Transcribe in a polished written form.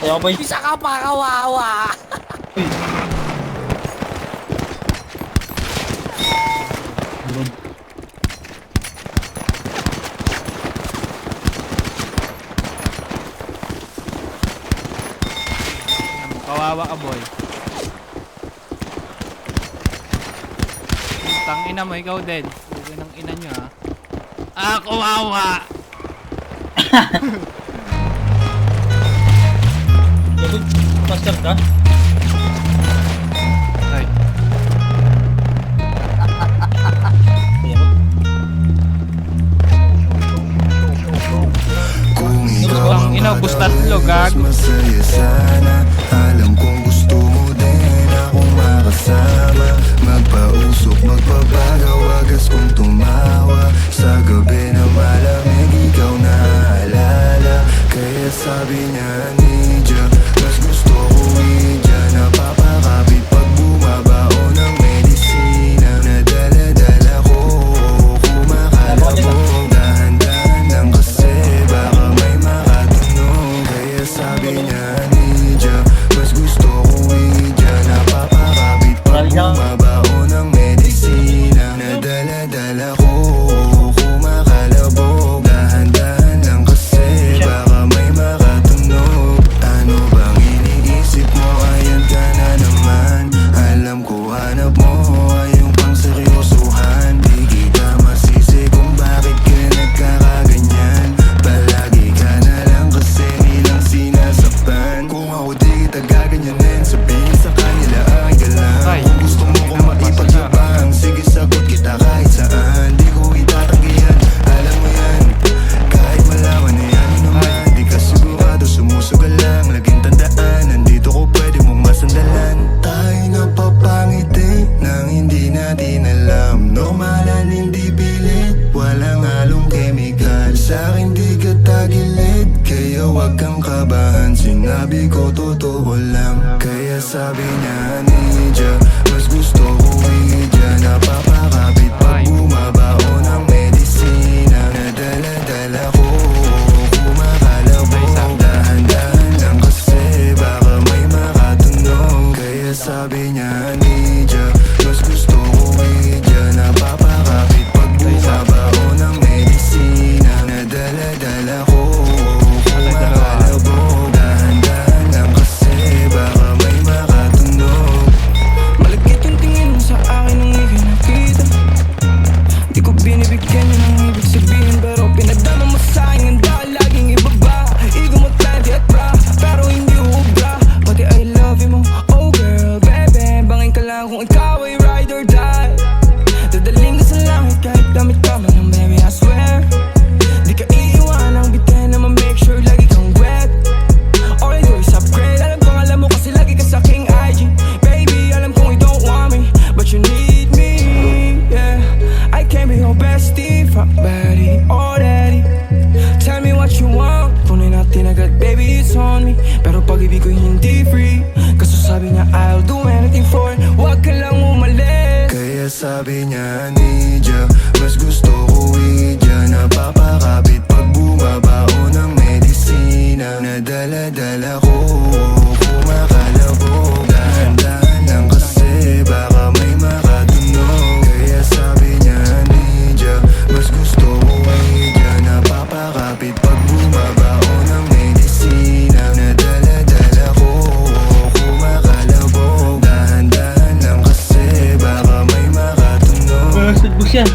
Kaya boy. Isa ka pa kawawa. Kawawa ka, boy. Tangina mo, ikaw din. Huwag ng ina nyo, ha. Ah, kawawa! Master ka? Ay. Ang inubos tatlo, gag. Masaya sana. Alam kong gusto mo din akong makasama. Magpausok, magpabagaw, wagas kong tumawa. Sa gabi na malamig, ikaw naaalala. Kaya sabi niya, Nidya, mas gusto ko Idya. Napapakapit pag bumabao ng medisina. Nadala-dala ko, kumakalabog. Dahan-dahan lang kasi baka may makatunog. Kaya sabi niya, Nidya, mas gusto ko Idya. Napapakapit pag bumabao ng medisina. Nadala-dala ko, kumakalabog. Dahan-dahan lang kasi baka may makatunog. Ano bang iniisip mo? Ayan ka na naman. Alam ko hanap mo ay yung pang seryosohan. Di kita masisi kung bakit ka nagkakaganyan. Palagi ka na lang kasi nilang sinasaktan. Kung ako di kita gaganyanin, sabihin sa kanila ay galang. Kung gusto mo kong maipagyabang, sige sagot kita kahit saan. Di ko itatanggihan, alam mo yan. Kahit malaman na yan naman, di ka sigurado, sumusugal lang. Laging tandaan, nandito ko pwede mong masandalan. Tayo napapangiti nang hindi natin alam. Normalan, hindi pilit, walang halong chemical. Sa'kin di ka tagilid, kaya wag kang kabahan. Sinabi ko totoo lang, kaya sabi niya, Nidya, mas gusto ko Idya. Napapakapit pag bumabao ng medisina. Nadala-dala ko, kumakalabog. Dahan-dahan lang kasi baka may makatunog. Kaya sabi niya, Nidya, mas gusto ko Idya. Napapakapit pag bumabao ng medisina. Nadala-dala ko, kumakalabog. Dahan-dahan lang kasi baka may makatunog. Malagkit yung tingin mo sa akin nung ika'y nakita. Di ko binibigyan yun ang ibig sabihin, pero pinadama mo sa'kin ang dahil laging ibaba. Ego mo plenty at bra, pero hindi ubra. Pati I love you mo, oh girl, baby. Bangin ka lang kung ikaw ay ride or die. Dadaling ka sa langit kahit damit ka man ng baby, I swear. Di ka iiwan ang bitin na ma-make sure lagi kang wet. All I do is upgrade, alam kong alam mo kasi lagi ka sa king IG. Baby, alam kong you don't want me, but you need me, yeah. I can be your bestie, fuck buddy, or daddy. Tell me what you want, kunin natin agad, baby, it's on me. Pero pag-ibig ko'y hindi free, kaso sabi niya I'll do anything for it, wag ka lang umalis. Kaya sabi niya, Nidya, mas gusto ko Idya. Napapakapit pag bumabao ng medisina. Nadala-dala ko, kumakalabog. Dahan-dahan lang kasi baka may makatunog. Kaya sabi niya, Nidya, mas gusto ko Idya. Napapakapit pag bumabao ng medisina. Nadala-dala ko, kumakalabog. Dahan-dahan lang kasi baka may makatunog. Bus yan.